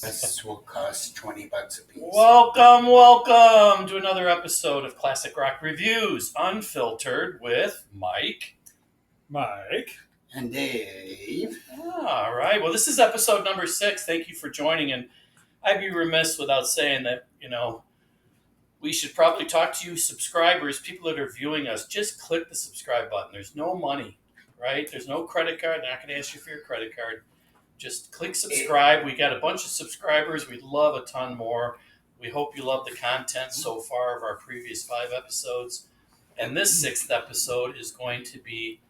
This will cost $20 a piece. Welcome to another episode of Classic Rock Reviews, unfiltered with Mike. And Dave. All right. Well, this is episode number 6. Thank you for joining. And I'd be remiss without saying that, we should probably talk to you subscribers, people that are viewing us. Just click the subscribe button. There's no money, right? There's no credit card. They're not going to ask you for your credit card. Just click subscribe. We got a bunch of subscribers. We'd love a ton more. We hope you love the content so far of our previous 5 episodes. And this 6th episode is going to be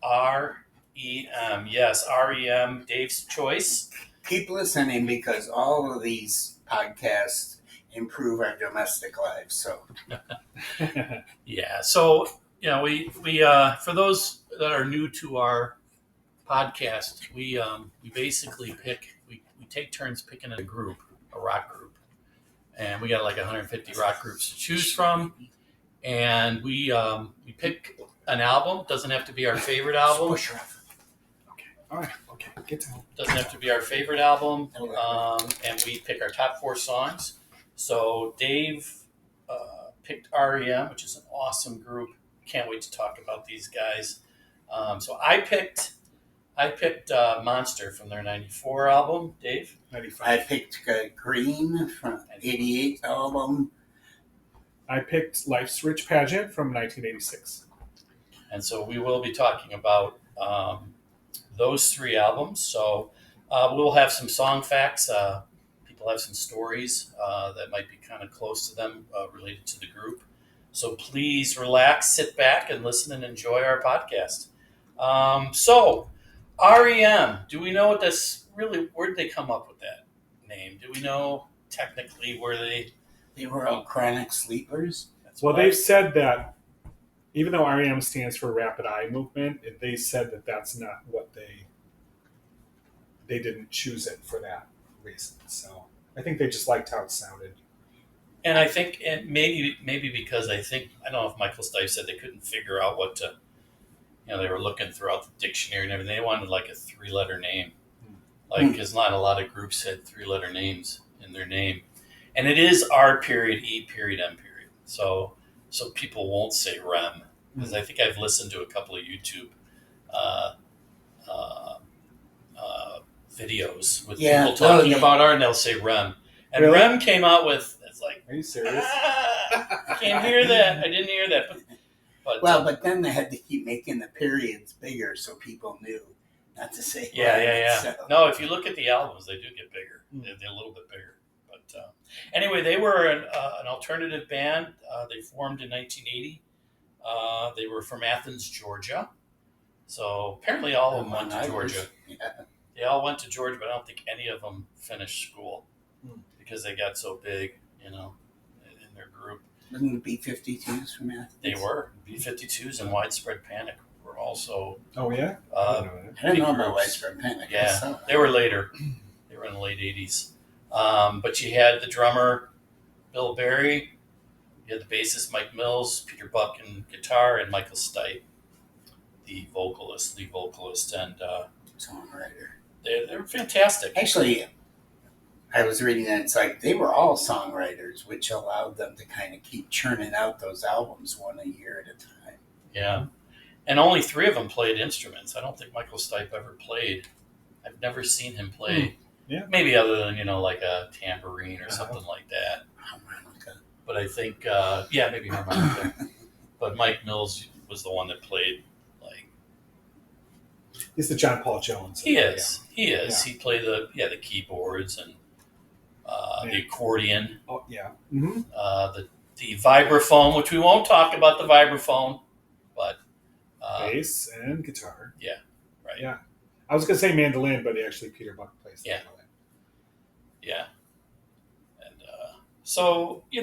R.E.M. Yes, R.E.M., Dave's choice. Keep listening because all of these podcasts improve our domestic lives. So, yeah. So, we for those that are new to our podcast, we basically we take turns picking a group, a rock group, and we got like 150 rock groups to choose from, and we pick an album. Doesn't have to be our favorite album. push her off. Okay. All right. Okay. Get down. Doesn't have to be our favorite album, and we pick our top 4 songs. So Dave picked R.E.M., which is an awesome group. Can't wait to talk about these guys. So I picked Monster from their 94 album. Dave? 95. I picked Green from 88 album. I picked Life's Rich Pageant from 1986. And so we will be talking about those 3 albums. So we'll have some song facts. People have some stories that might be kind of close to them related to the group. So please relax, sit back, and listen and enjoy our podcast. So R.E.M., do we know what this really, where did they come up with that name? Do we know technically where They were all chronic sleepers. Well, they've said that even though R.E.M. stands for Rapid Eye Movement, they said that that's not what they didn't choose it for that reason. So I think they just liked how it sounded. And I think, and maybe because I don't know if Michael Stipe said they couldn't figure out what to, they were looking throughout the dictionary and everything. They wanted like a 3-letter name. Because not a lot of groups had 3-letter names in their name. And it is R.E.M. So people won't say R.E.M. Because I think I've listened to a couple of YouTube videos with people talking about R, and they'll say R.E.M. And really? R.E.M. came out with, it's like, are you serious? I can't hear that. I didn't hear that. But then they had to keep making the periods bigger so people knew not to say Yeah. So. No, if you look at the albums, they do get bigger. They're a little bit bigger. But anyway, they were an alternative band. They formed in 1980. They were from Athens, Georgia. So apparently all of them went to Georgia. Yeah. They all went to Georgia, but I don't think any of them finished school because they got so big, in their group. Wasn't the B-52s from Athens? They were. B-52s and Widespread Panic were also. Oh, yeah? I didn't know about Widespread Panic. Yeah, they were later. They were in the late 80s. But you had the drummer, Bill Berry. You had the bassist, Mike Mills, Peter Buck on guitar, and Michael Stipe, the vocalist, and Songwriter. They're fantastic. Actually, I was reading that it's like they were all songwriters, which allowed them to kind of keep churning out those albums one a year at a time. Yeah. And only 3 of them played instruments. I don't think Michael Stipe ever played. I've never seen him play. Yeah. Maybe other than, like a tambourine or something like that. Harmonica. But I think, maybe harmonica. But Mike Mills was the one that played, He's the John Paul Jones. He is. Yeah. He played the keyboards and the accordion. Oh, yeah. Mm-hmm. The vibraphone, which we won't talk about the vibraphone, but bass and guitar. Yeah, right. Yeah, I was gonna say mandolin, but actually Peter Buck plays the mandolin. Yeah, and so we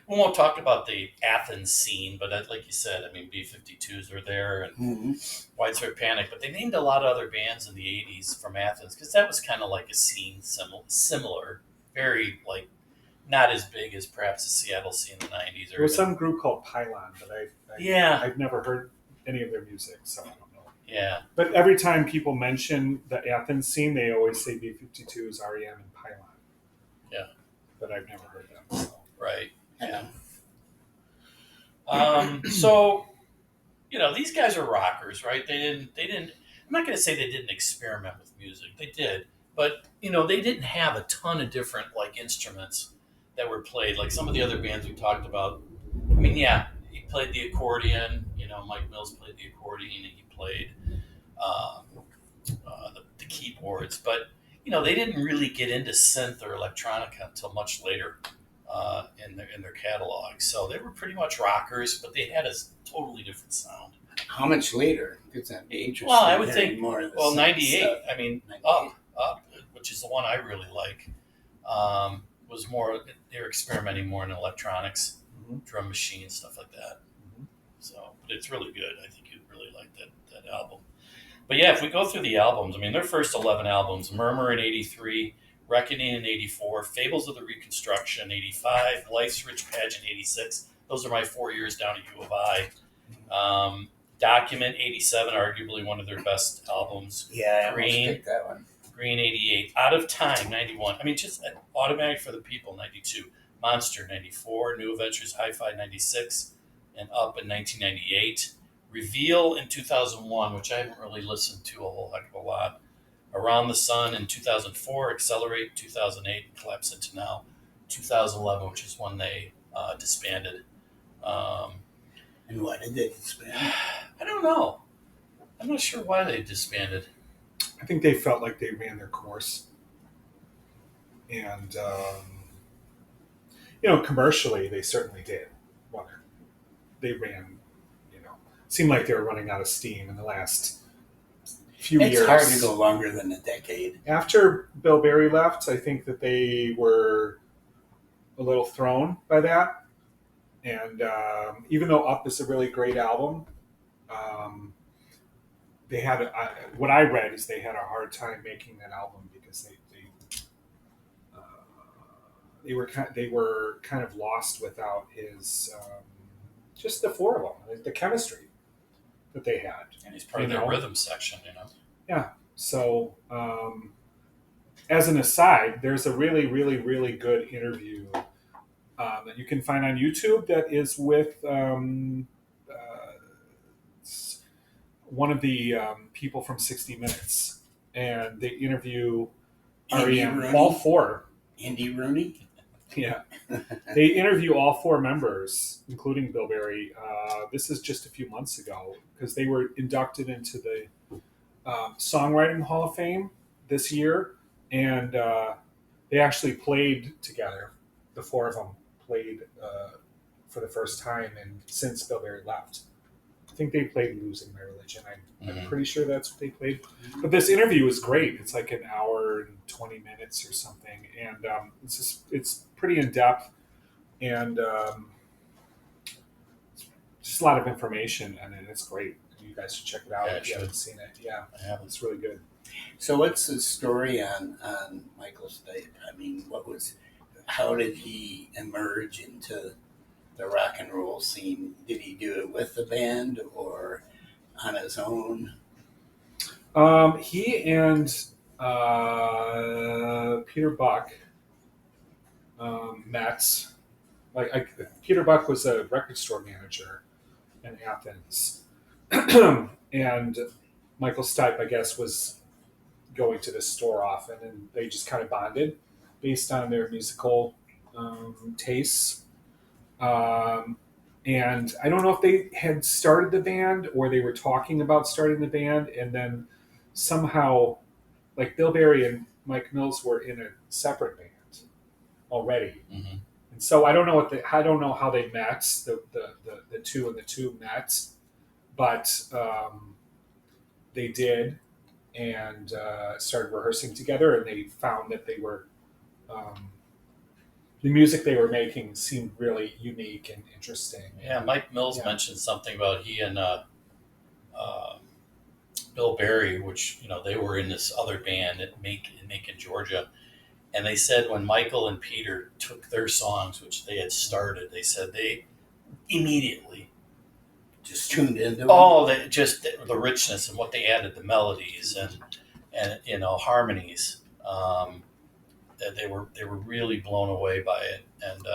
won't talk about the Athens scene, but like you said, I mean B-52s are there and Widespread Panic, but they named a lot of other bands in the 80s from Athens because that was kind of like a scene similar, very not as big as perhaps the Seattle scene in the 90s. There was some group called Pylon, but I've never heard any of their music, so I don't know. Yeah. But every time people mention the Athens scene, they always say B-52s, R.E.M, and Pylon. but I've never heard them. So. Right. Yeah. Yeah. So, these guys are rockers, right? They didn't, I'm not going to say they didn't experiment with music. They did, but, they didn't have a ton of different like instruments that were played. Like some of the other bands we talked about. I mean, yeah, he played the accordion, Mike Mills played the accordion and he played, uh, the keyboards, but, they didn't really get into synth or electronica until much later. In their catalog, so they were pretty much rockers, but they had a totally different sound. How much later? Because that'd be interesting. Well, I would think more of the well, synth 98. stuff. I mean, 98. up, which is the one I really like. Was more they were experimenting more in electronics, drum machines, stuff like that. So, but it's really good. I think you'd really like that album. But yeah, if we go through the albums, I mean, their first 11 albums: Murmur in '83. Reckoning in '84, Fables of the Reconstruction '85, Life's Rich Pageant '86. Those are my 4 years down at U of I. Document '87, arguably one of their best albums. Yeah, I almost Green, picked that one. Green '88, Out of Time '91. I mean, just Automatic for the People '92, Monster '94, New Adventures Hi-Fi '96, and Up in 1998. Reveal in 2001, which I haven't really listened to a whole heck of a lot. Around the Sun in 2004, Accelerate 2008, Collapse Into Now 2011, which is when they disbanded. And why did they disband? I don't know. I'm not sure why they disbanded. I think they felt like they ran their course. And, commercially, they certainly did. They ran, seemed like they were running out of steam in the last few years. It's hard to go longer than a decade. After Bill Berry left, I think that they were a little thrown by that. And even though Up is a really great album, they had what I read is they had a hard time making that album because they were kind of lost without his just the four of them, the chemistry that they had. And he's part of their rhythm section, Yeah. So, as an aside, there's a really, really, really good interview that you can find on YouTube that is with one of the people from 60 Minutes. And they interview R.E.M. all four. Andy Rooney? Yeah. They interview all four members, including Bill Berry. This is just a few months ago because they were inducted into the Songwriting Hall of Fame this year, and they actually played together. The four of them played for the first time and since Bill Berry left. I think they played Losing My Religion. I'm pretty sure that's what they played. But this interview was great. It's like an hour and 20 minutes or something, and it's pretty in depth and just a lot of information, and it's great. You guys should check it out if you haven't seen it. Yeah, I have. It's really good. So what's the story on Michael Stipe? I mean, how did he emerge into the rock and roll scene? Did he do it with the band or on his own? He and Peter Buck met. Peter Buck was a record store manager in Athens, and Michael Stipe, I guess, was going to this store often, and they just kind of bonded based on their musical tastes. And I don't know if they had started the band or they were talking about starting the band, and then somehow, like Bill Berry and Mike Mills were in a separate band already, and so I don't know how they met. The two and the two met, but they did, and started rehearsing together, and they found that they were. The music they were making seemed really unique and interesting. Yeah, Mike Mills mentioned something about he and Bill Berry, which they were in this other band in Macon, Georgia, and they said when Michael and Peter took their songs, which they had started, they said they immediately Just tuned into the richness and what they added, the melodies and harmonies. they were really blown away by it, and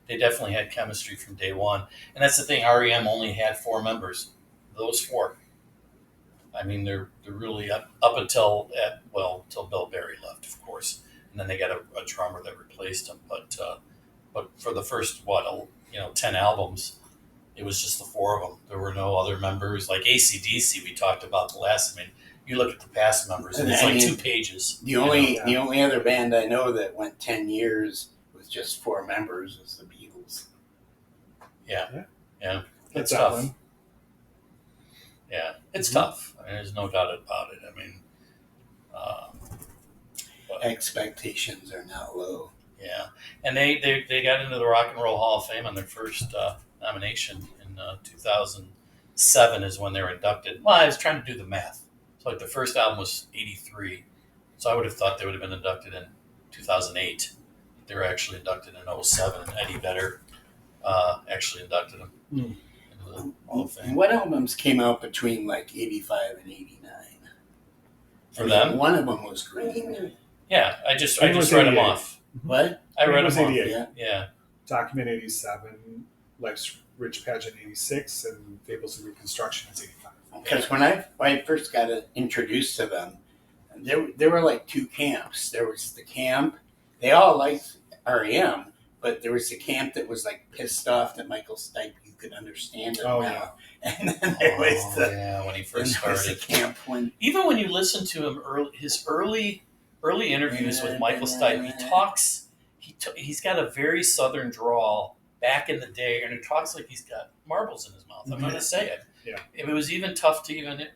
they definitely had chemistry from day one. And that's the thing. REM only had 4 members. Those 4. I mean, they're really up until till Bill Berry left, of course, and then they got a drummer that replaced him. But for the first 10 albums, it was just the 4 of them. There were no other members. Like AC/DC, we talked about the last. I mean, you look at the past members, and it's like 2 pages. The only other band I know that went 10 years with just 4 members was the Beatles. Yeah. That's It's tough. one. Yeah, it's tough. I mean, there's no doubt about it. I mean, Expectations are not low. yeah, and they got into the Rock and Roll Hall of Fame on their first nomination in 2007 is when they were inducted. Well, I was trying to do the math. So like the first album was 83, so I would have thought they would have been inducted in 2008. They were actually inducted in 07, and Eddie Vedder actually inducted them into the Hall of Fame. What albums came out between like 85 and 89? For them? One of them was Green. Yeah, I just It was read them 88. off. What? I read It was them off. 88. Yeah. Document 87, Life's Rich Pageant 86, and Fables of Reconstruction is 85. Because when I first got introduced to them, there were like 2 camps. There was the camp, they all liked R.E.M., but there was the camp that was like pissed off that Michael Stipe, you could understand him Oh, now. yeah. And then there was when he first there was the started. camp when Even when you listen to him his early interviews with Michael Stipe, he talks. He's got a very southern drawl back in the day, and he talks like he's got marbles in his mouth. I'm going to say it. Yeah. It was even tough to even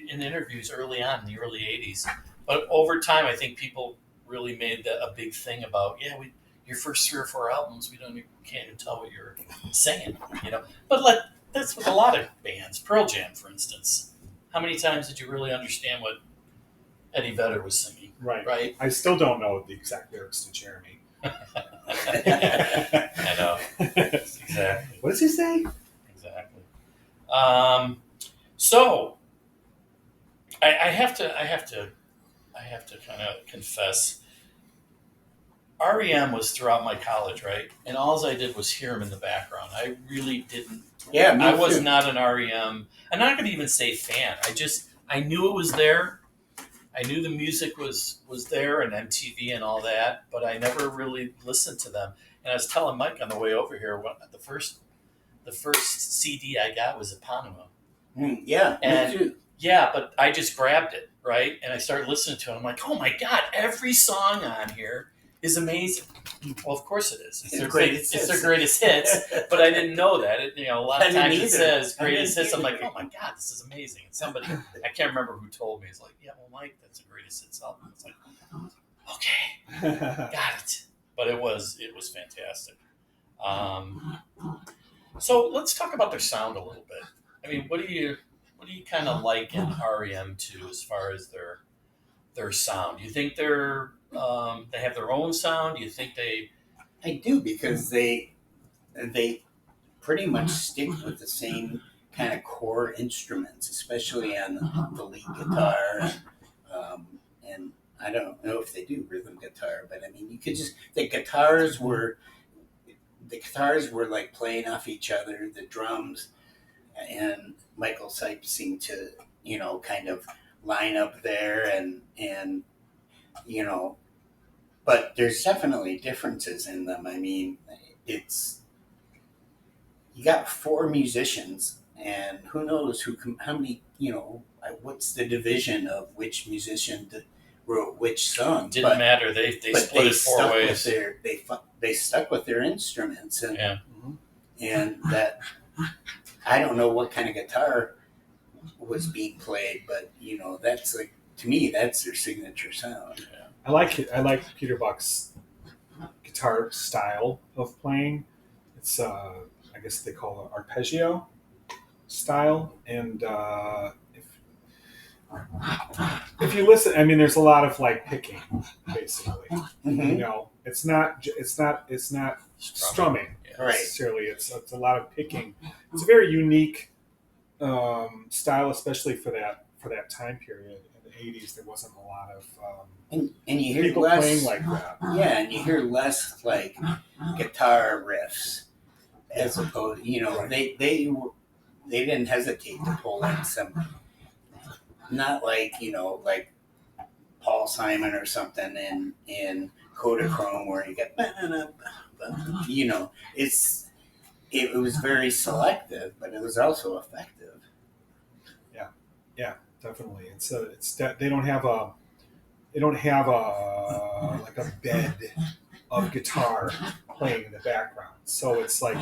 in interviews early on in the early '80s, but over time, I think people really made that a big thing about. Yeah, your first 3 or 4 albums, can't even tell what you're saying, But that's with a lot of bands. Pearl Jam, for instance. How many times did you really understand what Eddie Vedder was singing? Right? I still don't know the exact lyrics to Jeremy. I know. Exactly. What does he say? Exactly. So I have to kind of confess. R.E.M. was throughout my college, right? And all I did was hear him in the background. I really didn't. Yeah, me I was too. not an R.E.M. I'm not going to even say fan. I knew it was there. I knew the music was there and MTV and all that, but I never really listened to them. And I was telling Mike on the way over here, the first CD I got was Eponymous. Yeah, And- me too. Yeah, but I just grabbed it, right? And I started listening to it. I'm like, oh my God, every song on here is amazing. Well, of course it is. It's their greatest hits, but I didn't know that. A lot I of didn't times it either. says I greatest didn't hits. I'm like, either. oh my God, this is amazing. And somebody, I can't remember who told me, he's like, yeah, well, Mike, that's the greatest hits album. It's like, okay, got it. But it was fantastic. So let's talk about their sound a little bit. I mean, what do you kind of like in REM too, as far as their sound? Do you think they have their own sound? Do you think they? I do, because they pretty much stick with the same kind of core instruments, especially on the lead guitar. And I don't know if they do rhythm guitar, but I mean, you could just the guitars were like playing off each other. The drums and Michael Stipe seemed to kind of line up there, and but there's definitely differences in them. I mean, you got 4 musicians, and who knows how many, what's the division of which musician wrote which song. Didn't matter. They split it 4 ways. They stuck with their instruments, and Yeah. and that I don't know what kind of guitar was being played, but that's like, to me, that's their signature sound. I like it. I like Peter Buck's guitar style of playing. It's I guess they call it arpeggio style, and if you listen, I mean, there's a lot of like picking, basically. Mhm. It's not strumming Yeah. Right. necessarily. It's a lot of picking. It's a very unique style, especially for that time period. '80s there wasn't a lot of and you hear people less playing like that. Yeah, and you hear less like guitar riffs as opposed. They didn't hesitate to pull in some, not like like Paul Simon or something in Kodachrome where you get it was very selective, but it was also effective. Yeah, definitely. They don't have a like a bed of guitar playing in the background. So it's like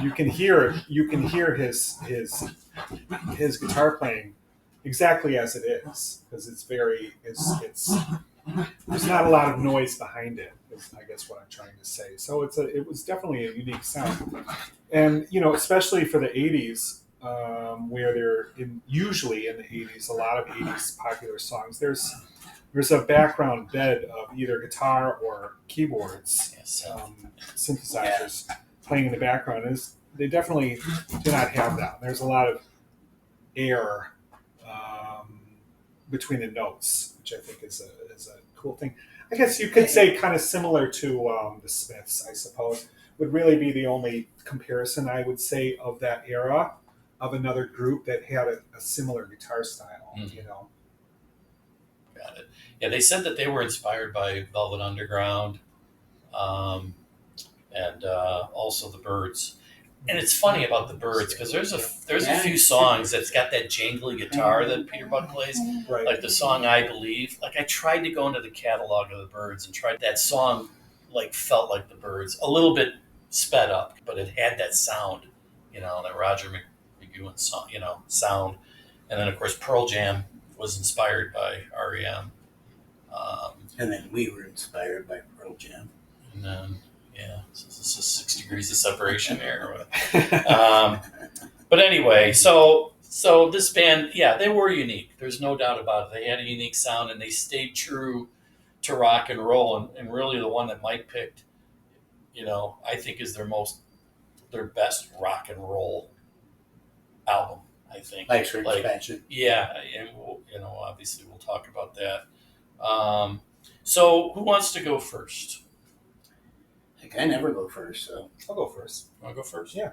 you can hear his guitar playing exactly as it is, because it's there's not a lot of noise behind it, is I guess what I'm trying to say. So it was definitely a unique sound. And especially for the '80s, where usually in the '80s, a lot of '80s popular songs, there's a background bed of either guitar or keyboards, synthesizers playing in the background. They definitely do not have that. There's a lot of air between the notes, which I think is a cool thing. I guess you could say kind of similar to the Smiths, I suppose. Would really be the only comparison I would say of that era of another group that had a similar guitar style. Got it. Yeah, they said that they were inspired by Velvet Underground, and also the Byrds. And it's funny about the Byrds because there's a few songs that's got that jangly guitar that Peter Buck plays, Right. like the song "I Believe." Like I tried to go into the catalog of the Byrds and tried that song, like felt like the Byrds, a little bit sped up, but it had that sound, that Roger McGowan song, sound. And then of course Pearl Jam was inspired by R.E.M. And then we were inspired by Pearl Jam. And then, so this is 6 degrees of separation here. But anyway, so this band, they were unique. There's no doubt about it. They had a unique sound, and they stayed true to rock and roll. And really the one that Mike picked, I think is their best rock and roll album, I think. Life's Expansion. Yeah, and obviously we'll talk about that. So who wants to go first? Heck, I never go first, so. I'll go first. Want to go first? Yeah.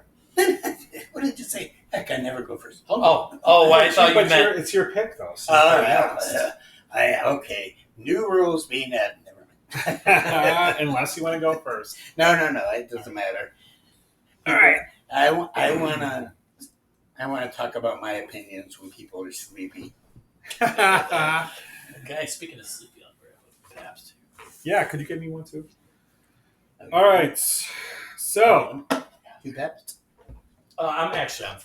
What did you say? Heck, I never go first. I thought you meant... It's your pick, though. So okay. New rules being added. Never mind. Unless you want to go first. No. It doesn't matter. All right. I want to talk about my opinions when people are sleepy. Okay, speaking of sleepy, I'll grab a Pabst too. Yeah, could you get me one too? All right. So. You Pabst? I'm fine.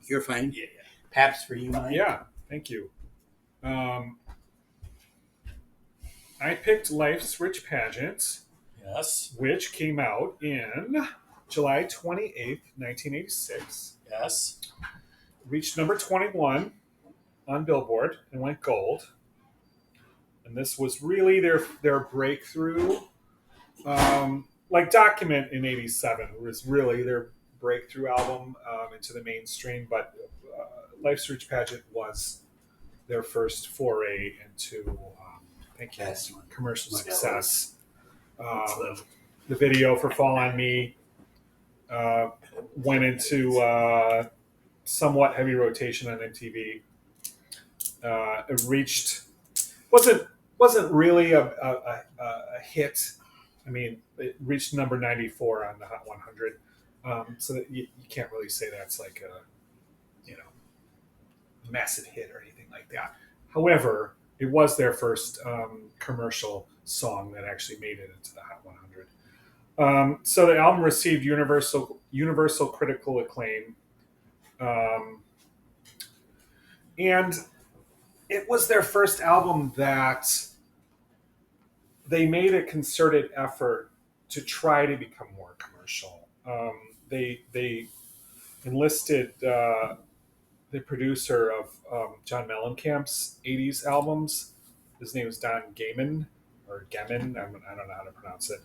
You're fine? Yeah. Pabst for you, Mike? Yeah, thank you. I picked Life's Rich Pageant. Yes. Which came out in July 28th, 1986. Yes. Reached number 21 on Billboard and went gold. And this was really their breakthrough. Like Document in '87 was really their breakthrough album into the mainstream, but Life's Rich Pageant was their first foray into commercial success. The video for Fall on Me went into somewhat heavy rotation on MTV. It reached wasn't really a hit. I mean, it reached number 94 on the Hot 100. So that you can't really say that's like a massive hit or anything like that. However, it was their first commercial song that actually made it into the Hot 100. So the album received universal critical acclaim, and it was their first album that they made a concerted effort to try to become more commercial. They enlisted the producer of John Mellencamp's 80s albums. His name is Don Gaiman, or Gaiman, I don't know how to pronounce it.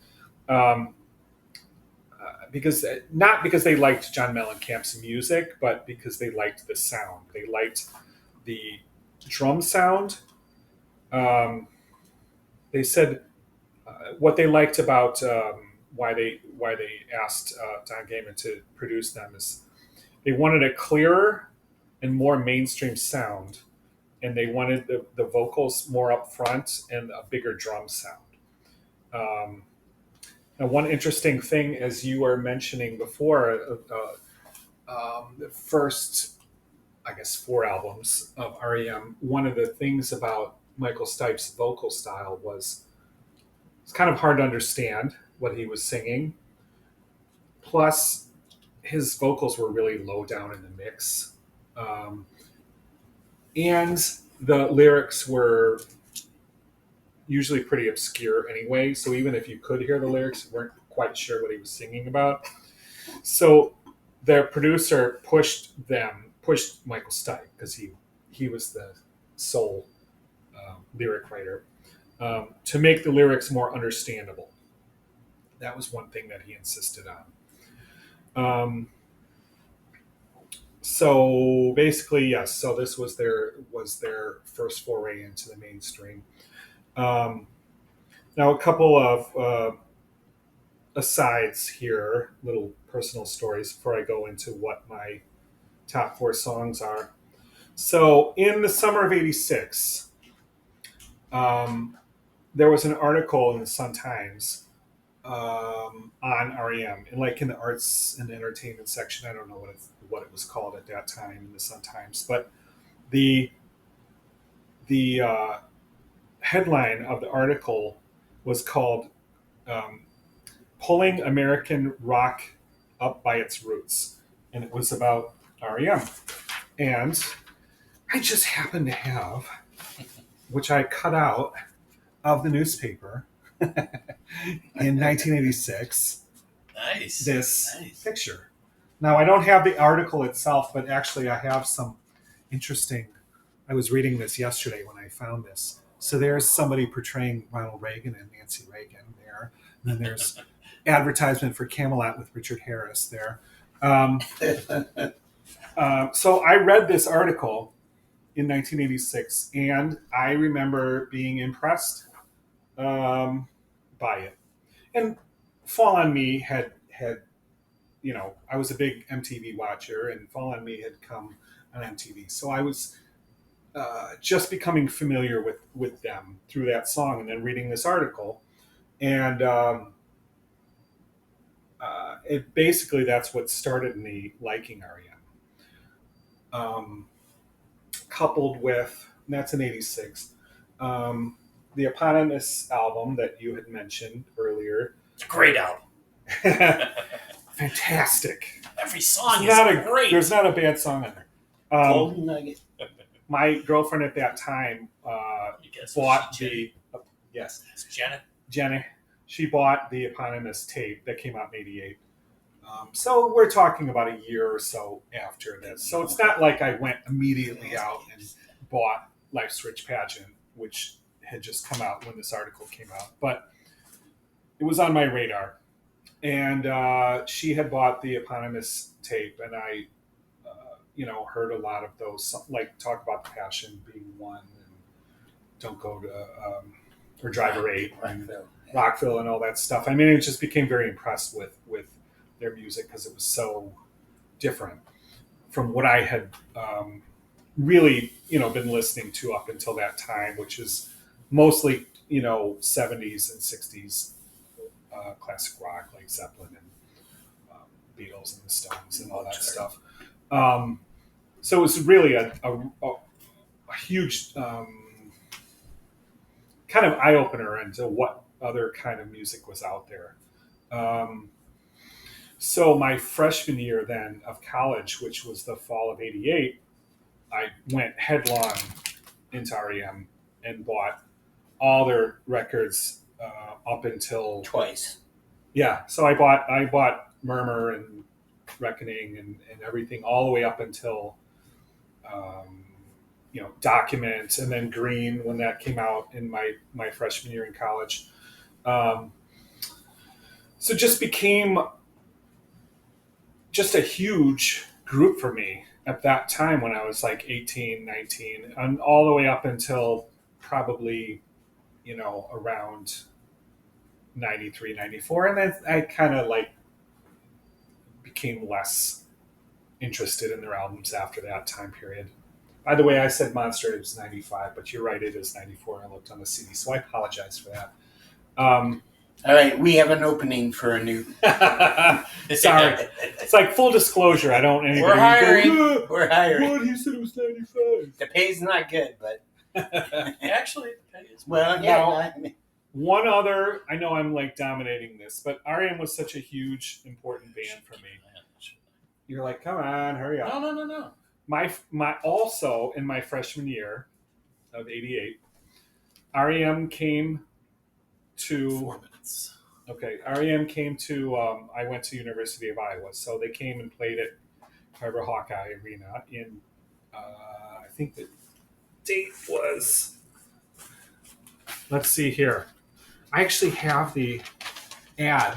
Not because they liked John Mellencamp's music, but because they liked the sound. They liked the drum sound They said what they liked about why they asked Don Gaiman to produce them is they wanted a clearer and more mainstream sound, and they wanted the vocals more up front and a bigger drum sound. Um, and one interesting thing, as you were mentioning before, the first, I guess, 4 albums of R.E.M., one of the things about Michael Stipe's vocal style was it's kind of hard to understand what he was singing. Plus, his vocals were really low down in the mix. And the lyrics were usually pretty obscure anyway. So even if you could hear the lyrics, you weren't quite sure what he was singing about. So their producer pushed Michael Stipe, because he was the sole lyric writer, to make the lyrics more understandable. That was one thing that he insisted on. So basically, yes. So this was their first foray into the mainstream. Now, a couple of asides here, little personal stories before I go into what my top 4 songs are. So in the summer of '86, there was an article in the Sun-Times on R.E.M. and like in the arts and entertainment section. I don't know what it was called at that time in the Sun-Times, but the headline of the article was called "Pulling American Rock Up by Its Roots," and it was about R.E.M. And I just happened to have, which I cut out of the newspaper in 1986, this picture. Now, I don't have the article itself, but actually I have some interesting, I was reading this yesterday when I found this. So there's somebody portraying Ronald Reagan and Nancy Reagan there. And then there's advertisement for Camelot with Richard Harris there. So I read this article in 1986, and I remember being impressed by it. And Fall on Me had I was a big MTV watcher, and Fall on Me had come on MTV. So I was just becoming familiar with them through that song, and then reading this article. And it basically, that's what started me liking R.E.M. Coupled with, and that's in '86, the eponymous album that you had mentioned earlier. It's a great album. Fantastic. Every song is great. There's not a bad song on there. Golden Nugget. My girlfriend at that time bought the... Yes. It's Janet. Jenny. She bought the eponymous tape that came out in '88. So we're talking about a year or so after this. So it's not like I went immediately out and bought Life's Rich Pageant, which had just come out when this article came out. But it was on my radar. And she had bought the eponymous tape, and I, heard a lot of those, like Talk About the Passion being one, and Don't Go to, or Driver 8, and Rockville and all that stuff. I mean, it just became very impressed with their music because it was so different from what I had really, been listening to up until that time, which is mostly, 70s and 60s classic rock, like Zeppelin and Beatles and the Stones and all that stuff. So it was really a huge kind of eye-opener into what other kind of music was out there. So my freshman year then of college, which was the fall of '88, I went headlong into R.E.M. and bought all their records up until Twice. Yeah, so I bought Murmur and Reckoning and everything all the way up until Document, and then Green when that came out in my freshman year in college. So just became just a huge group for me at that time when I was like 18, 19, and all the way up until probably, around 93, 94. And then I kind of like became less interested in their albums after that time period. By the way, I said Monster, it was 95, but you're right, it is 94. I looked on the CD, so I apologize for that. All right, we have an opening for a new. Sorry. It's like full disclosure. I don't. We're hiring. Go, We're hiring. What? He said it was 95. The pay's not good, but Actually, the pay is well, Now- yeah. One other, I know I'm like dominating this, but R.E.M. was such a huge, important band for me. You're like, come on, hurry up. No. My also in my freshman year of '88, R.E.M. came to. 4 minutes. Okay, R.E.M. came to. I went to University of Iowa, so they came and played at Carver Hawkeye Arena in. I think the date was. Let's see here. I actually have the ad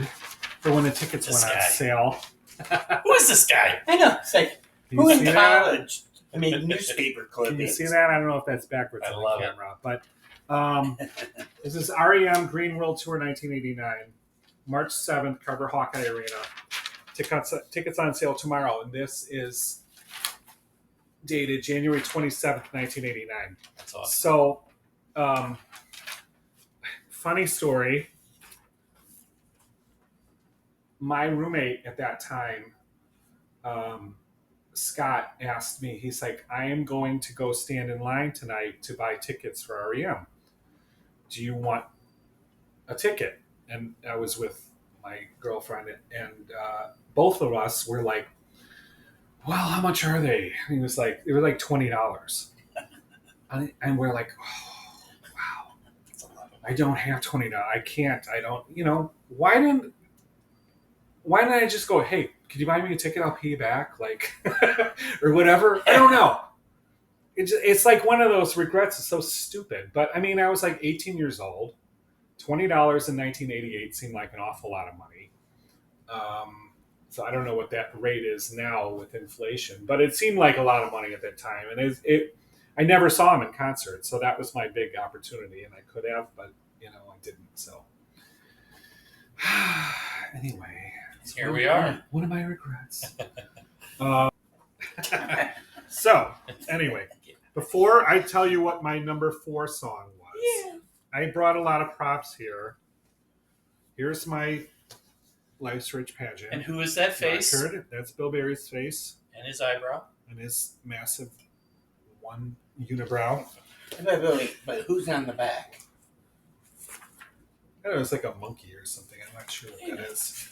for when the tickets This went guy. on sale. Who is this guy? I know. It's like Do who you in see that? college made newspaper clippings? Can you see that? I don't know if that's backwards I on love the it. camera, but this is R.E.M. Green World Tour 1989, March 7th, Carver Hawkeye Arena. Tickets on sale tomorrow, and this is dated January 27th, 1989. That's awesome. So, funny story. My roommate at that time, Scott, asked me, he's like, I am going to go stand in line tonight to buy tickets for R.E.M. Do you want a ticket? And I was with my girlfriend, and both of us were like, well, how much are they? And he was like, they were like $20. And we're like, oh, wow. That's a lot of I don't have $20. I can't. I don't. Why didn't I just go? Hey, could you buy me a ticket? I'll pay you back, like, or whatever. I don't know. It's like one of those regrets. It's so stupid. But I mean, I was like 18 years old. $20 in 1988 seemed like an awful lot of money. So I don't know what that rate is now with inflation, but it seemed like a lot of money at that time. And I never saw him in concert, so that was my big opportunity, and I could have, but I didn't. So anyway, Here we are. One of my regrets. So anyway, before I tell you what my number 4 song was, I brought a lot of props here. Here's my Life's Rich pageant. And who is that face? record. That's Bill Berry's face And his eyebrow. and his massive one unibrow. But who's on the back? I don't know, it's like a monkey or something. I'm not sure what that is.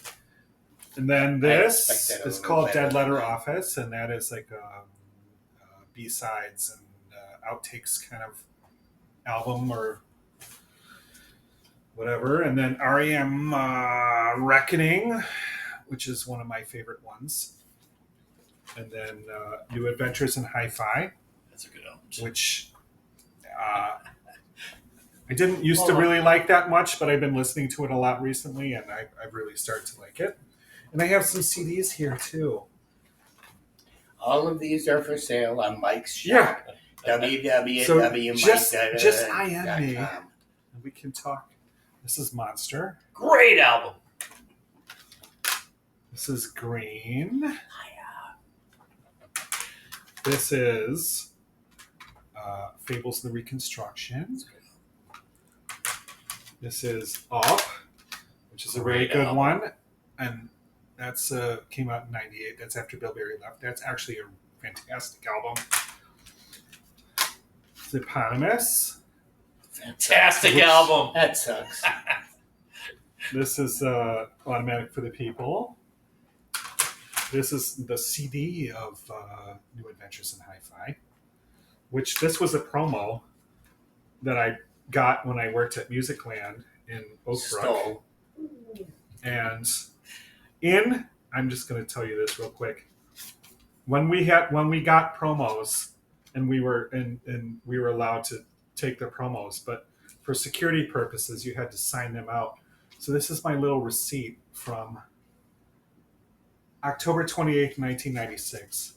And then I this expect that a is little called better Dead than Letter that. Office, and that is like a B-sides and outtakes kind of album or whatever. And then R.E.M. Reckoning, which is one of my favorite ones. And then New Adventures in Hi-Fi, That's a good album. which I didn't used to really like that much, but I've been listening to it a lot recently, and I've really started to like it. And I have some CDs here, too. All of these are for sale on Mike's shop. Yeah. www.mike.com. Just IM me. And we can talk. This is Monster. Great album. This is Green. This is Fables of the Reconstruction. This is Up, which is a really Great good album. one. And that's came out in 98. That's after Bill Berry left. That's actually a fantastic album. It's eponymous. Fantastic Which- album. That sucks. This is Automatic for the People. This is the CD of New Adventures in Hi-Fi, which this was a promo that I got when I worked at Musicland in Oak Brook. Stole. And I'm just going to tell you this real quick. When we got promos, and we were allowed to take the promos, but for security purposes, you had to sign them out. So this is my little receipt from October 28th, 1996,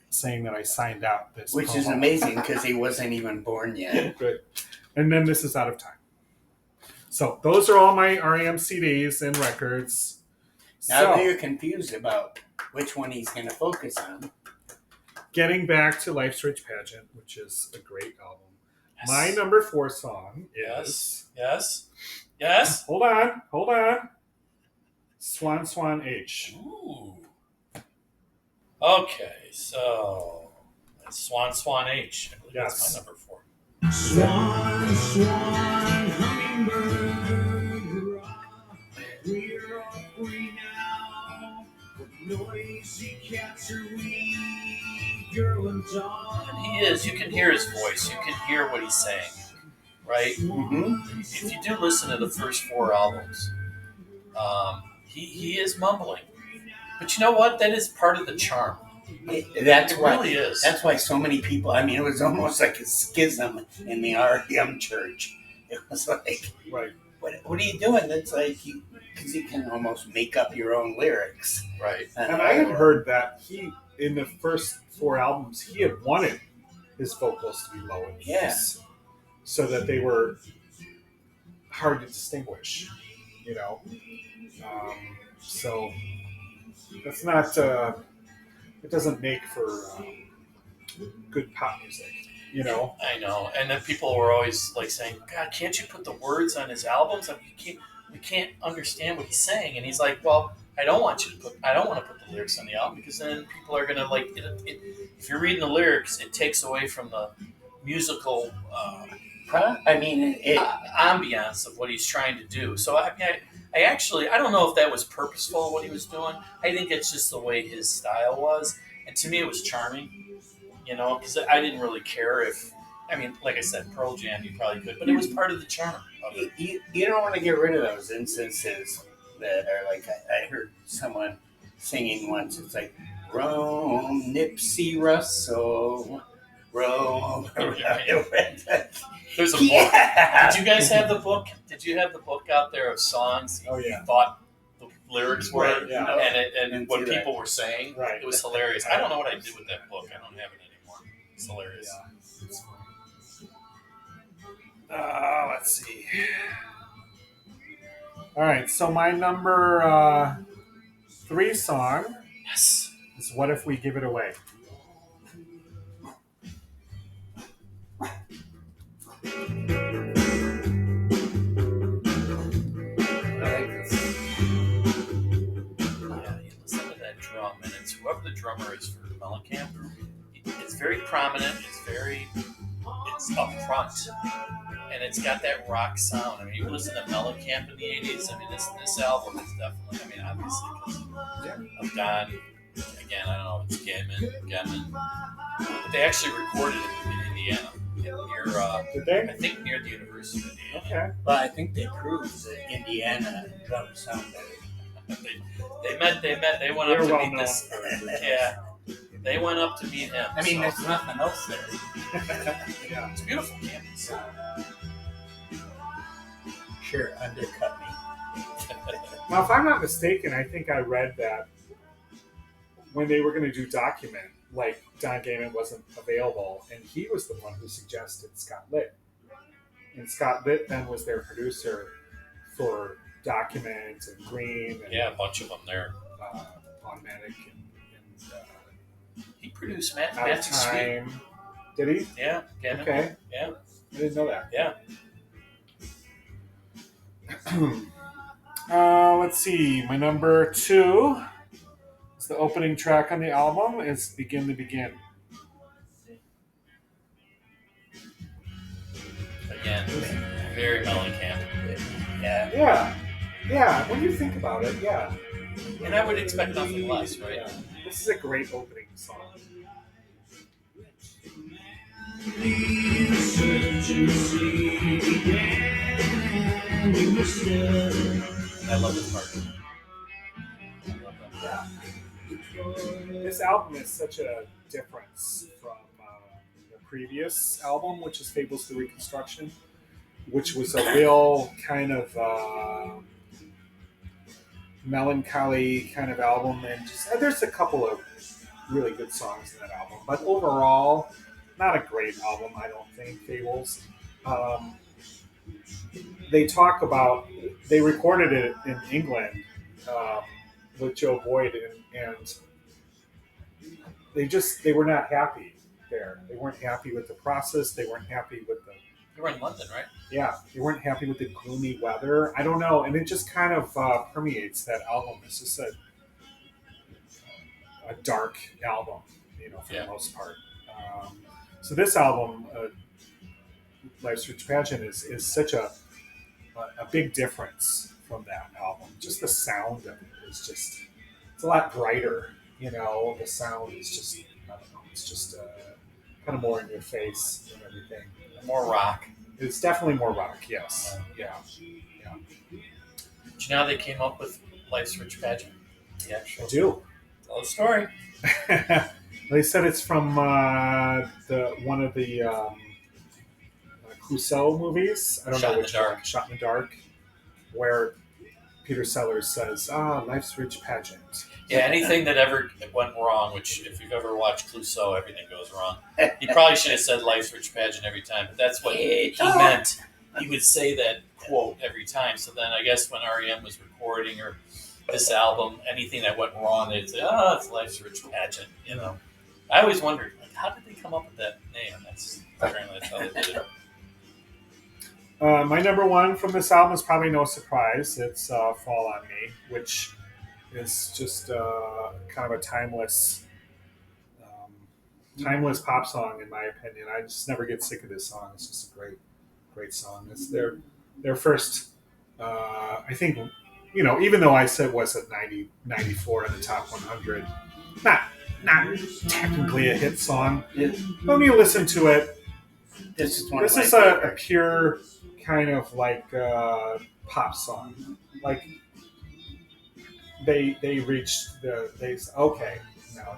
saying that I signed out this Which is promo. amazing because he wasn't even born yet. Good. And then this is out of time. So those are all my R.E.M. CDs and records. Now So you're confused about which one he's going to focus on. getting back to Life's Rich Pageant, which is a great album. Yes. My number 4 song is... Yes. Hold on. Swan Swan H. Ooh. Okay, so that's Swan H. I believe Yes. that's my number 4. Swan, swan, hummingbird, rock. We're all free now. Noisy cats are we, girl and dog. And he is. You can hear his voice. You can hear what he's saying, right? Mm-hmm. If you do listen to the first 4 albums, he is mumbling. But you know what? That is part of the charm. That's It why. really is. That's why so many people. I mean, it was almost like a schism in the R.E.M. church. It was like, Right. what are you doing? That's like because you can almost make up your own lyrics. Right. And I had heard that he, in the first 4 albums, he had wanted his vocals to be low in keys. Yeah. So that they were hard to distinguish, you know. So that's not, it doesn't make for good pop music, you know. I know. And then people were always like saying, God, can't you put the words on his albums? Like, we can't understand what he's saying. And he's like, well, I don't want to put the lyrics on the album because then people are going to like it. If you're reading the lyrics, it takes away from the musical ambiance of what he's trying to do. So I don't know if that was purposeful what he was doing. I think it's just the way his style was, and to me it was charming. You know, because I didn't really care if. I mean, like I said, Pearl Jam, you probably could, but it was part of the charm of it. You don't want to get rid of those instances that are like I heard someone singing once. It's like Rome, Nipsey Russell, Rome. There's a book. Yeah. Did you guys have the book? Did you have the book out there of songs Oh, you yeah. thought the lyrics were Right, yeah. and what Didn't see people were saying? Right. It was hilarious. I don't know what I did with that book. I don't have it anymore. It's hilarious. Yeah. It's funny. Let's see. All right, so my number 3 song Yes. is "What If We Give It Away." Yeah, you listen to that drum, and it's whoever the drummer is for Mellencamp. It's very prominent. It's up front, and it's got that rock sound. I mean, you listen to Mellencamp in the '80s. I mean, this album is definitely. I mean, obviously because of Don. Again, I don't know if it's Gammon, but they actually recorded it in Indiana, Did they? I think near the University of Indiana. Okay. Well, I think they proved that Indiana drums sound better. They met. They went They're up to well meet known this. for Yeah, they went up to meet him. I mean, so. there's nothing else there. Yeah. It's a beautiful campus. Sure, undercut me. Now, if I'm not mistaken, I think I read that when they were going to do Document, like Don Gaiman wasn't available, and he was the one who suggested Scott Litt. And Scott Litt then was their producer for Document and Green and Yeah, a bunch of them there. Automatic and He produced Out of Matthew Sweet. Time. Did he? Yeah, Gammon. Okay. Yeah, I didn't know that. yeah. Let's see. My number 2 is the opening track on the album is "Begin to Begin." Again, very Mellencamp. Yeah. Yeah. When you think about it, yeah. And I would expect nothing less, right? Yeah. This is a great opening song. I love this part. I love that. Yeah. This album is such a difference from the previous album, which is Fables to Reconstruction, which was a real kind of melancholy kind of album, and just there's a couple of really good songs in that album, but overall, not a great album, I don't think. Fables. they talk about they recorded it in England um, with Joe Boyd, and they were not happy there. They weren't happy with the process. They weren't happy with the You were in London, right? yeah. They weren't happy with the gloomy weather. I don't know, and it just kind of permeates that album. It's just a dark album, for Yeah. the most part. So this album, Life's Rich Pageant, is such a big difference from that album. Just the sound of it is just it's a lot brighter. The sound is just I don't know. It's just kind of more in your face and everything. More rock. It's definitely more rock. Yes. Yeah. Do you know how they came up with Life's Rich Pageant? The I actual. do. Tell the story. They said it's from one of the Clouseau movies. I don't Shot know in which the Dark. one. Shot in the Dark, where Peter Sellers says, life's rich pageant. Yeah, anything that ever went wrong, which if you've ever watched Clouseau, everything goes wrong. He probably should have said Life's Rich Pageant every time, but that's what he meant. He would say that quote every time. So then I guess when R.E.M. was recording or this album, anything that went wrong, they'd say, it's Life's Rich Pageant, I always wondered, how did they come up with that name? Apparently that's how they did it. My number one from this album is probably no surprise. It's Fall on Me, which is just kind of a timeless pop song, in my opinion. I just never get sick of this song. It's just a great song. It's their first, I think, even though I said was at 90, 94 in the top 100, not technically a hit song. But when you listen to it, This is a pure kind of like pop song. Like they reached okay, now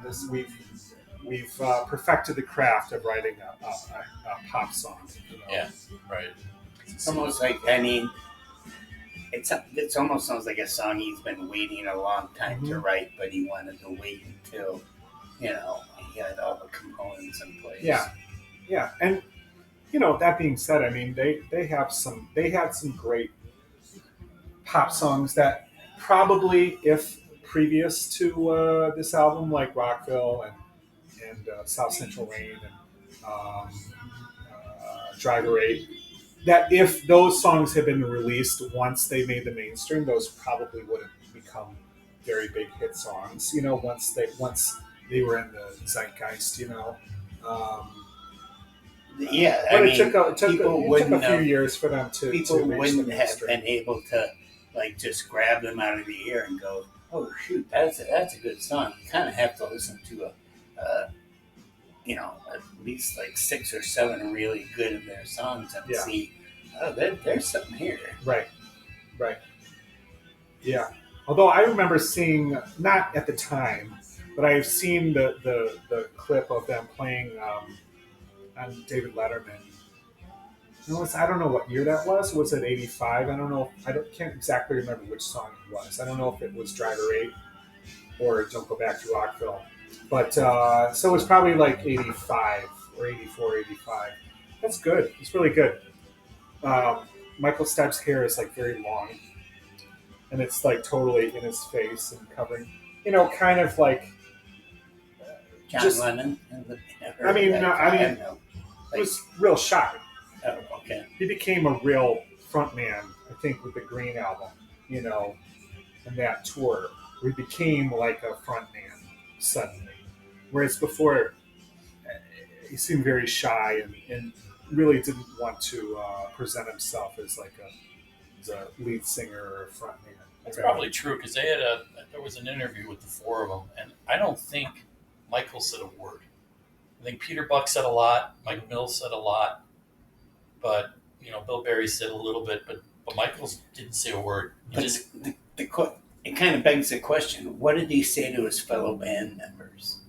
we've perfected the craft of writing a pop song. Yeah, right. It's almost like it's almost sounds like a song he's been waiting a long time to write, but he wanted to wait until he had all the components in place. Yeah, and that being said, I mean they had some great pop songs that probably, if previous to this album, like Rockville and South Central Rain and Driver 8, that if those songs had been released once they made the mainstream, those probably would have become very big hit songs. Once they were in the zeitgeist. Yeah, But it it took a few have, years for them to people reach the wouldn't have mainstream. been able to just grab them out of the air and go, oh shoot, that's a good song. You kind of have to listen to at least like 6 or 7 really good of their songs and see, there's something here. Right. Yeah. Although I remember seeing, not at the time, but I've seen the clip of them playing on David Letterman. I don't know what year that was. Was it 85? I don't know. Can't exactly remember which song it was. I don't know if it was Driver 8 or Don't Go Back to Rockville. But so it's probably like 85 or 84, 85. That's good. It's really good. Michael Stipe's hair is like very long, and it's like totally in his face and covering, kind of like John Lennon. It was real shy. Oh, okay. He became a real frontman, I think, with the Green album, and that tour. He became like a frontman suddenly. Whereas before, he seemed very shy and really didn't want to present himself as like a lead singer or a frontman. That's probably true, because there was an interview with the 4 of them, and I don't think Michael said a word. I think Peter Buck said a lot, Mike Mills said a lot, but Bill Berry said a little bit, but Michael didn't say a word. It kind of begs the question: what did he say to his fellow band members?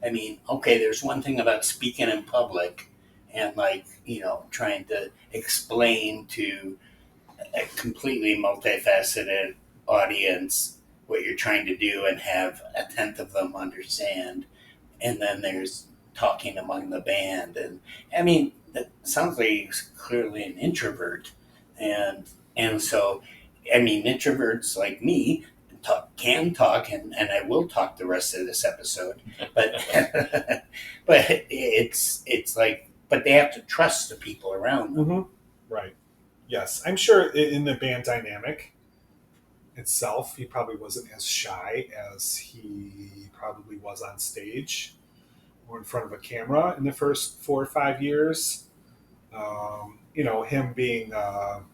I mean, okay, there's one thing about speaking in public and trying to explain to a completely multifaceted audience what you're trying to do and have a tenth of them understand. And then there's talking among the band. And I mean, that sounds like he's clearly an introvert. and so, I mean, introverts like me can talk, and I will talk the rest of this episode, but but it's like, but they have to trust the people around them. Mm-hmm. Right. Yes, I'm sure in the band dynamic itself, he probably wasn't as shy as he probably was on stage or in front of a camera in the first 4 or 5 years. Him being the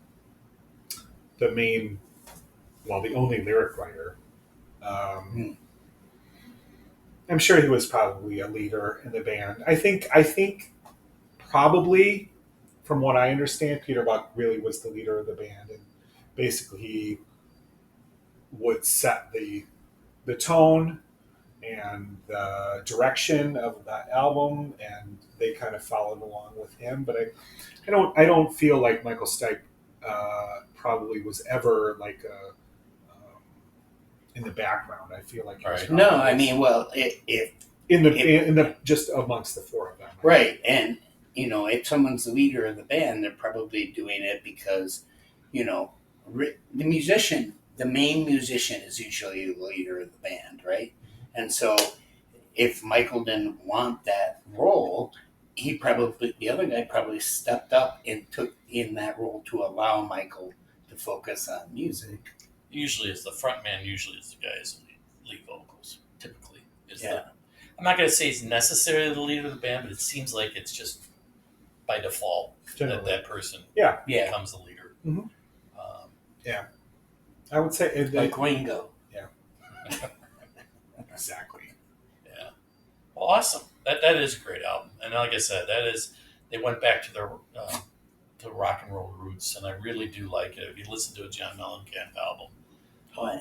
main, well, the only lyric writer. I'm sure he was probably a leader in the band. I think probably, from what I understand, Peter Buck really was the leader of the band, and basically he would set the tone and the direction of that album, and they kind of followed along with him. But I don't feel like Michael Stipe probably was ever like in the background. I feel like he was No, I mean, well, if in the just amongst the four of them, right, and if someone's the leader of the band, they're probably doing it because, the musician, the main musician, is usually the leader of the band, right? And so, if Michael didn't want that role, the other guy probably stepped up and took in that role to allow Michael to focus on music. Usually, it's the front man. Usually, it's the guys who lead vocals. Typically, Yeah. I'm not going to say he's necessarily the leader of the band, but it seems like it's just by default that person becomes the leader. Mm-hmm. I would say Like Ringo. Yeah. Exactly. Yeah. Well, awesome. That is a great album, and like I said, they went back to their to rock and roll roots, and I really do like it. If you listen to a John Mellencamp album,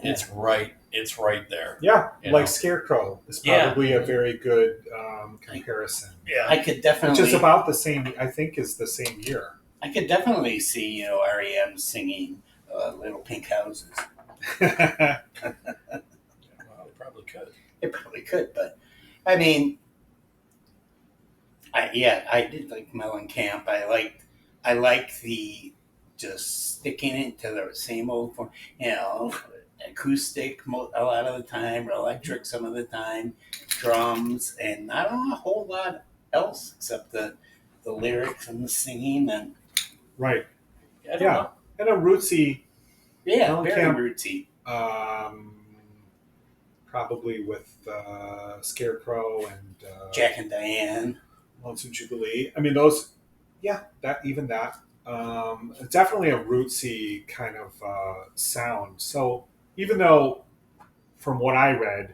it's right there. Yeah, You like know? Scarecrow is probably a very good comparison. Yeah. I could definitely, Which is about the same. I think is the same year. I could definitely see R.E.M. singing "Little Pink Houses." Well, they probably could. It probably could, but I mean, I did like Mellencamp. I liked the just sticking it to the same old form, acoustic a lot of the time, or electric some of the time, drums, and not a whole lot else except the lyrics and the singing and Right. I don't know. And a rootsy. very Mellencamp. rootsy. Probably with Scarecrow and Jack and Diane. Lonesome Jubilee. I mean, those. Yeah, definitely a rootsy kind of sound. So even though, from what I read,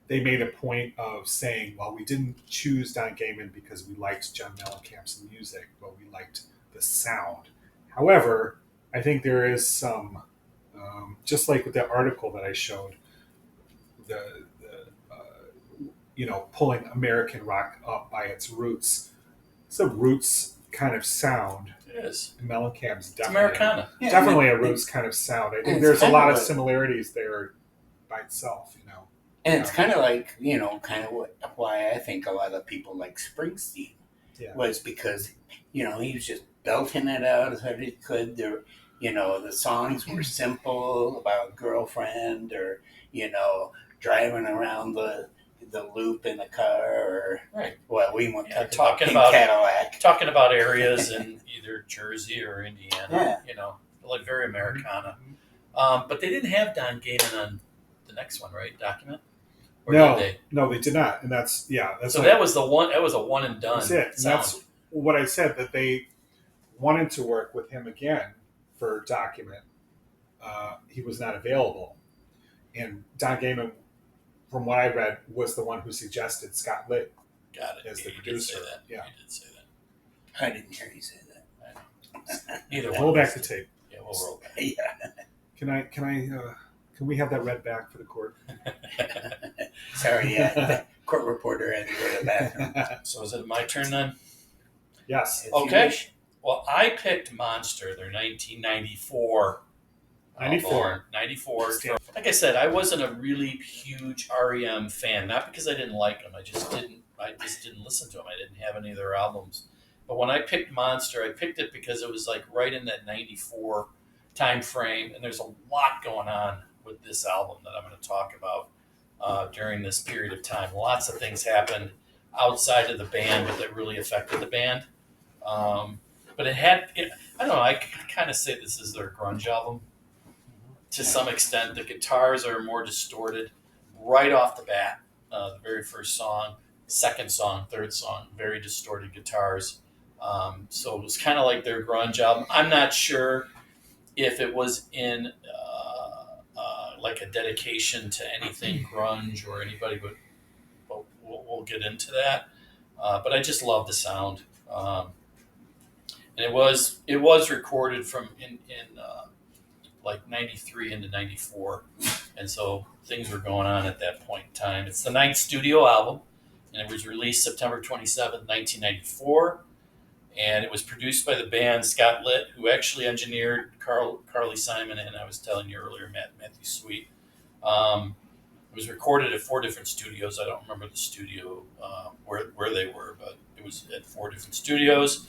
they made a point of saying, well, we didn't choose Don Gayman because we liked John Mellencamp's music, but we liked the sound. However, I think there is some, just like with that article that I showed, pulling American rock up by its roots. It's a roots kind of sound. It is. Mellencamp's It's definitely Americana. definitely a roots kind of sound. I think it's there's a kind lot of of similarities there by itself. And it's kind of like, why I think a lot of people like Springsteen was because, he was just belting it out as hard as he could. The songs were simple about a girlfriend or, driving around the loop in a car or, we won't talk about Cadillac. Talking about areas in either Jersey or Indiana, like very Americana. But they didn't have Don Gayman on the next one, right? Document? Or No, did they? no, they did not, and that's So that was the one. That was a one and done. That's it. And that's what I said, that they wanted to work with him again for Document. He was not available, and Don Gayman, from what I read, was the one who suggested Scott Litt Got it. as the You did producer. say that. Yeah. You did say that. I didn't hear you say that. Either one. Roll of back us. the tape. Yeah, we'll roll back. Yeah. Can we have that read back for the court? Sorry, the court reporter had to go to the bathroom. So is it my turn then? Yes. If you Okay. wish. Well, I picked Monster. They're 1994. 94. 94. Like I said, I wasn't a really huge R.E.M. fan. Not because I didn't like them. I just didn't listen to them. I didn't have any of their albums. But when I picked Monster, I picked it because it was like right in that 94 time frame. And there's a lot going on with this album that I'm going to talk about during this period of time. Lots of things happened outside of the band, but that really affected the band. But I don't know, I kind of say this is their grunge album to some extent. The guitars are more distorted right off the bat. The very first song, second song, third song, very distorted guitars. So it was kind of like their grunge album. I'm not sure if it was in like a dedication to anything grunge or anybody, but we'll get into that. But I just love the sound. And it was recorded from in like 93 into 94. And so things were going on at that point in time. It's the 9th studio album, and it was released September 27th, 1994. And it was produced by the band Scott Litt, who actually engineered Carly Simon, and I was telling you earlier, Matthew Sweet. It was recorded at 4 different studios. I don't remember the studio where they were, but it was at 4 different studios.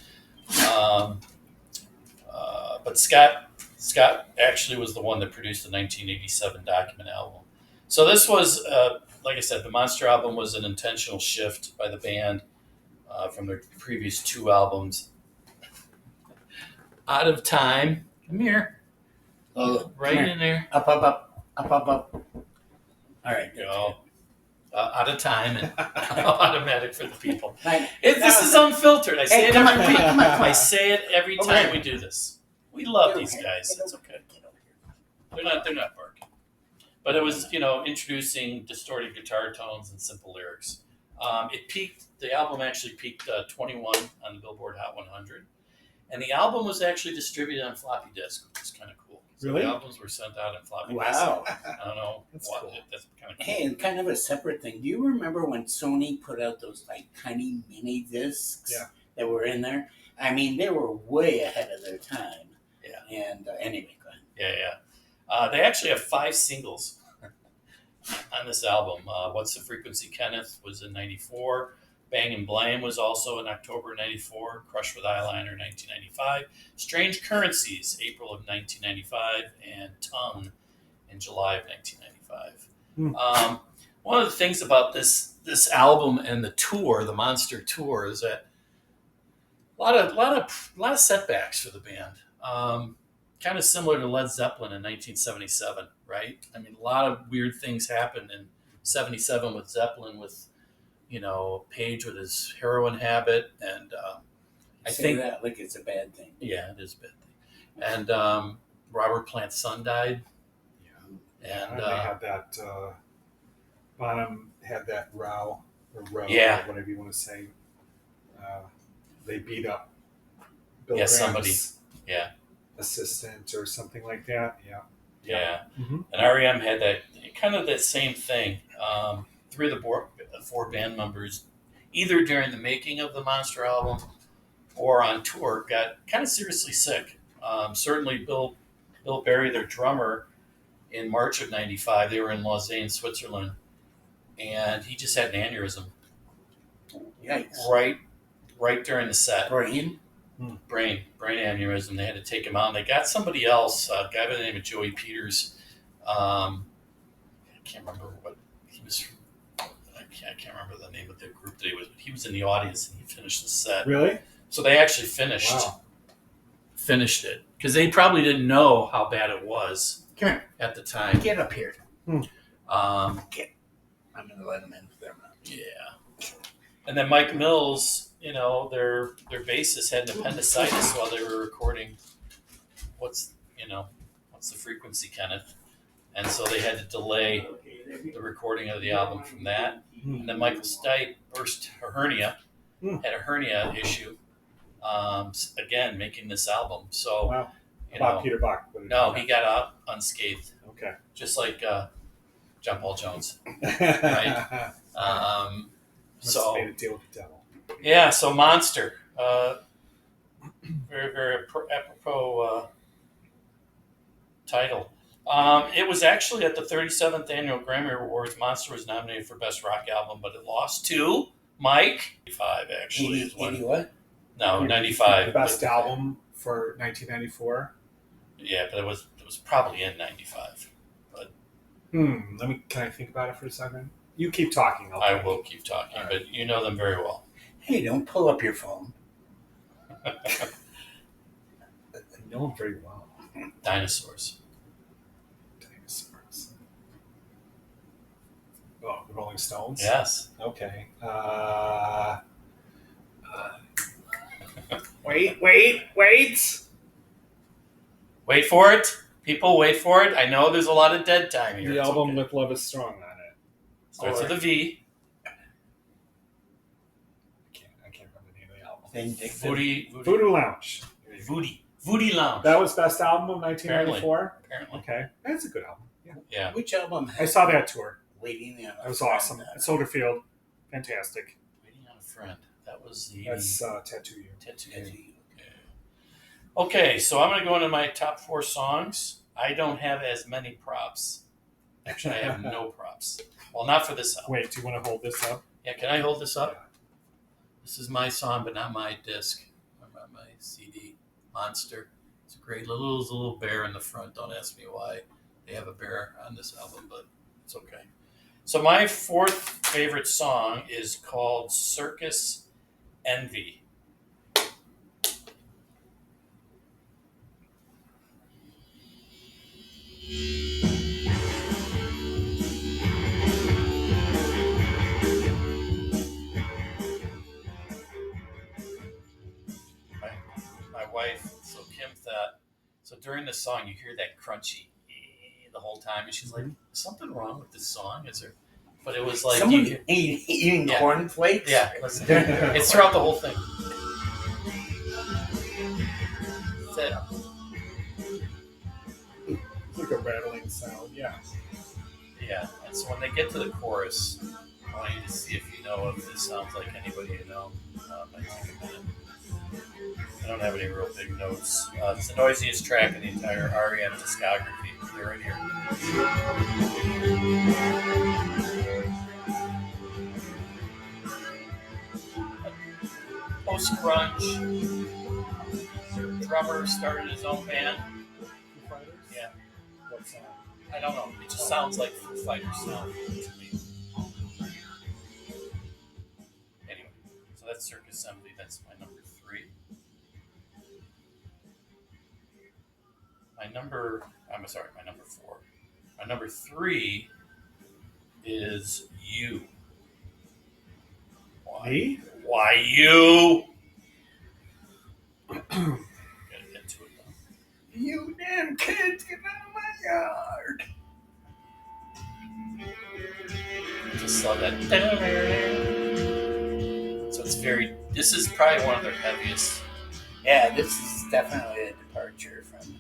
But Scott actually was the one that produced the 1987 Document album. So this was, like I said, the Monster album was an intentional shift by the band from their previous 2 albums. Out of Time. Come here. Oh, Right come here. in there. Up, up, up, up, up, up. All right. You know, Out of Time and Automatic for the People. Right. This is unfiltered. I say Hey, it come every on, week. come on, come on. I say it every Over time here. we do this. We love Get these over guys. here. It's okay. Get over here. They're not barking. But it was, introducing distorted guitar tones and simple lyrics. The album actually peaked 21 on the Billboard Hot 100. And the album was actually distributed on floppy disk, which is kind of cool. So Really? the albums were sent out in floppy disk. Wow. I don't know. That's what, cool. That's kind of cool. Hey, and kind of a separate thing. Do you remember when Sony put out those like tiny mini discs Yeah. that were in there? I mean, they were way ahead of their time. Yeah. And anyway, go ahead. Yeah. They actually have 5 singles on this album. What's the Frequency, Kenneth was in 94. Bang and Blame was also in October 94. Crush with Eyeliner 1995. Strange Currencies, April of 1995. And Tongue in July of 1995. One of the things about this album and the tour, the Monster tour, is that a lot of setbacks for the band. Kind of similar to Led Zeppelin in 1977, right? I mean, a lot of weird things happened in 77 with Zeppelin, with Page with his heroin habit, and I Say think that like it's a bad thing. yeah, it is a bad thing. And Robert Plant's son died, Yeah. and They had that. Bonham had that row, Yeah. or whatever you want to say. They beat up Bill Yeah, Graham's somebody. Yeah. assistant or something like that. Yeah. Yeah. Mm-hmm. And R.E.M. had that same thing. 3 of the 4 band members, either during the making of the Monster album or on tour, got kind of seriously sick. Certainly Bill Berry, their drummer, in March of 95, they were in Lausanne, Switzerland, and he just had an aneurysm Yikes. right during the set. Brain? Brain aneurysm. They had to take him out. And they got somebody else, a guy by the name of Joey Peters. I can't remember what he was. I can't remember the name of the group that he was. But he was in the audience and he finished the set. Really? So they actually finished it because they probably didn't know how bad it was Come here. at the time. Get up here. Um, I'm going to let him in. There, yeah. And then Mike Mills, their bassist had an appendicitis while they were recording. What's the Frequency, Kenneth? And so they had to delay the recording of the album from that. And then Michael Stipe burst a hernia, had a hernia issue. Again, making this album. So, Wow. About Peter Buck. no, he got out unscathed, Okay. just like John Paul Jones. Right. So So made a deal with the devil. yeah, so Monster, very very apropos title. It was actually at the 37th annual Grammy Awards. Monster was nominated for Best Rock Album, but it lost to Mike. 85 actually is when 80 what? No, 95. The best album for 1994. Yeah, but it was probably in 95. Can I think about it for a second? You keep talking. I will keep talking, All right. but you know them very well. Hey, don't pull up your phone. I know them very well. Dinosaurs. Dinosaurs. Oh, the Rolling Stones? Yes. Okay. Wait. Wait for it. People, wait for it. I know there's a lot of dead time here. The It's album okay. with Love is Strong on it. Starts with a V. I can't remember the name of the album. Vindictive. Voodoo Lounge. Voodoo Lounge. That was best album of 1994? Apparently. Okay. That's a good album. Yeah. Yeah. Which album I saw that tour. Waiting on a That was Friend awesome. on it? At Soldier Field. Fantastic. Waiting on a Friend. That was the That's Tattoo You. Tattoo. Okay, so I'm going to go into my top 4 songs. I don't have as many props. Actually, I have no props. Well, not for this album. Wait, do you want to hold this up? Yeah, can I hold this up? This is my song, but not my disc. Not my CD. Monster. It's a great little bear in the front. Don't ask me why they have a bear on this album, but it's okay. So my 4th favorite song is called Circus Envy. My wife, so Kim thought, so during the song you hear that crunchy the whole time, and she's like, "Is something wrong with this song? Is there?" But it was like Someone you, eating Yeah. cornflakes? yeah, listen, it's throughout the whole thing. That's it. It's like a rattling sound. Yeah. Yeah, and so when they get to the chorus, I want you to see if you know if this sounds like anybody you know. Might take a minute. I don't have any real big notes. It's the noisiest track in the entire R.E.M. discography. They're right here. Post-grunge. Drummer started his own band. Foo Fighters? Yeah. What sound? I don't know. It just sounds like Foo Fighters sound to me. Anyway, so that's Circus Assembly. That's my number 3. My number 4. My number 3 is You. Why? Me? Why You? Gotta get to it though. You damn kids, get out of my yard. Just saw that. So it's this is probably one of their heaviest. Yeah, this is definitely a departure from.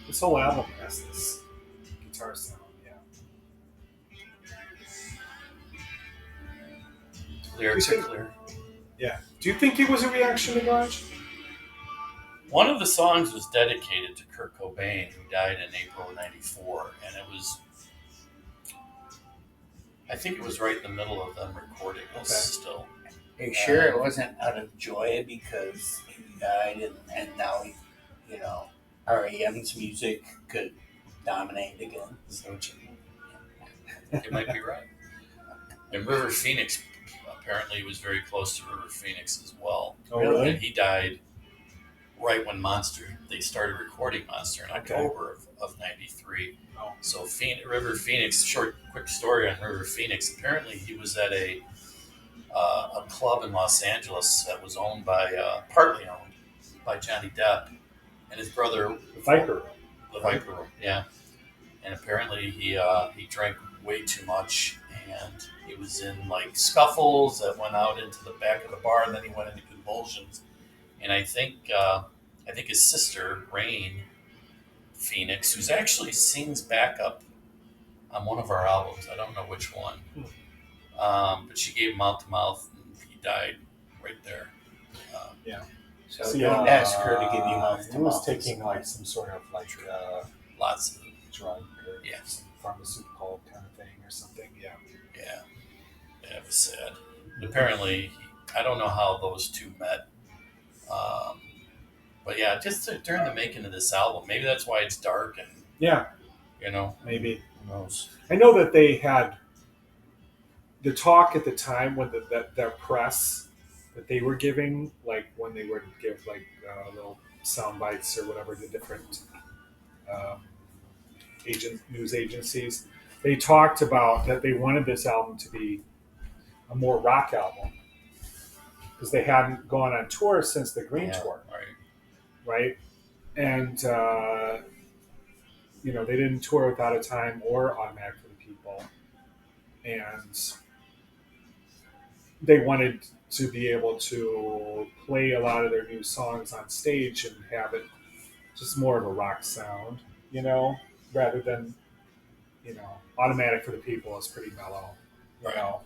This whole album has this guitar sound. Yeah. Lyrics are clear. Yeah. Do you think it was a reaction to Garage? One of the songs was dedicated to Kurt Cobain, who died in April of '94, and it was, I think it was right in the middle of them recording this still. Are you sure it wasn't out of joy because he died and now, R.E.M's music could dominate again? Is that what you mean? You might be right. And River Phoenix apparently was very close to River Phoenix as well. Oh, really? And he died right when they started recording Monster in October of '93. Oh. So River Phoenix, quick story on River Phoenix. Apparently he was at a club in Los Angeles that was partly owned by Johnny Depp and his brother. The Viper Room. The Viper Room, yeah. And apparently he drank way too much, and he was in like scuffles that went out into the back of the bar, and then he went into convulsions. And I think his sister Rain Phoenix, who's actually sings backup on one of our albums. I don't know which one, but she gave mouth to mouth, and he died right there. So don't ask her to give you mouth to He was mouth. taking like some sort of Lots of drug or Yes. some pharmaceutical kind of thing or something. Yeah. Yeah, it was sad. Apparently, I don't know how those two met. Um, but yeah, just during the making of this album, maybe that's why it's dark and Yeah, maybe maybe. who knows. I know that they had the talk at the time when their press that they were giving, like when they would give like little sound bites or whatever to different um, news agencies. They talked about that they wanted this album to be a more rock album because they hadn't gone on tour since the Green Yeah, tour, right. right? And they didn't tour without a time or Automatic for the People, and they wanted to be able to play a lot of their new songs on stage and have it just more of a rock sound, rather than Automatic for the People is pretty mellow, Right.